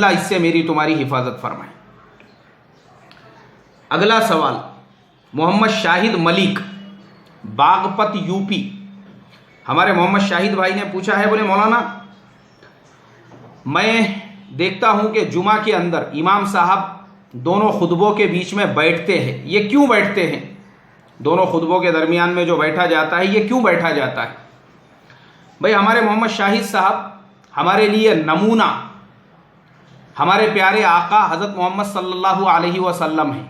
اللہ اس سے میری تمہاری حفاظت فرمائے۔ اگلا سوال محمد شاہد ملک باغپت یو پی، ہمارے محمد شاہد بھائی نے پوچھا ہے، بولے مولانا میں دیکھتا ہوں کہ جمعہ کے اندر امام صاحب دونوں خطبوں کے بیچ میں بیٹھتے ہیں، یہ کیوں بیٹھتے ہیں؟ دونوں خطبوں کے درمیان میں جو بیٹھا جاتا ہے یہ کیوں بیٹھا جاتا ہے؟ بھائی ہمارے محمد شاہد صاحب ہمارے لیے نمونہ ہمارے پیارے آقا حضرت محمد صلی اللہ علیہ وسلم ہیں،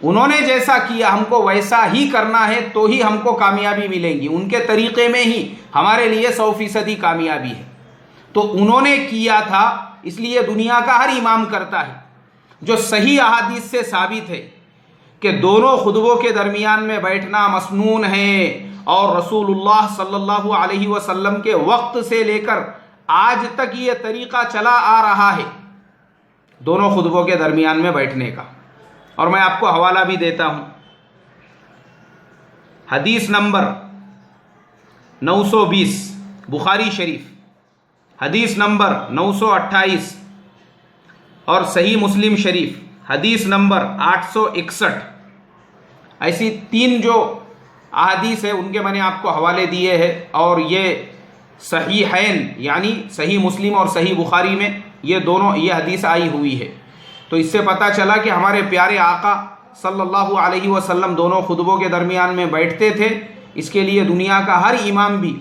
انہوں نے جیسا کیا ہم کو ویسا ہی کرنا ہے تو ہی ہم کو کامیابی ملیں گی، ان کے طریقے میں ہی ہمارے لیے 100% کامیابی ہے۔ تو انہوں نے کیا تھا، اس لیے دنیا کا ہر امام کرتا ہے۔ جو صحیح احادیث سے ثابت ہے کہ دونوں خطبوں کے درمیان میں بیٹھنا مسنون ہے، اور رسول اللہ صلی اللہ علیہ وسلم کے وقت سے لے کر آج تک یہ طریقہ چلا آ رہا ہے دونوں خطبوں کے درمیان میں بیٹھنے کا۔ اور میں آپ کو حوالہ بھی دیتا ہوں، حدیث نمبر 920 بخاری شریف، حدیث نمبر 928 اور صحیح مسلم شریف حدیث نمبر 861، ایسی 3 جو احادیث ہے ان کے میں نے آپ کو حوالے دیے ہیں، اور یہ صحیحین یعنی صحیح مسلم اور صحیح بخاری میں یہ حدیث آئی ہوئی ہے۔ تو اس سے پتہ چلا کہ ہمارے پیارے آقا صلی اللہ علیہ وسلم دونوں خطبوں کے درمیان میں بیٹھتے تھے، اس کے لیے دنیا کا ہر امام بھی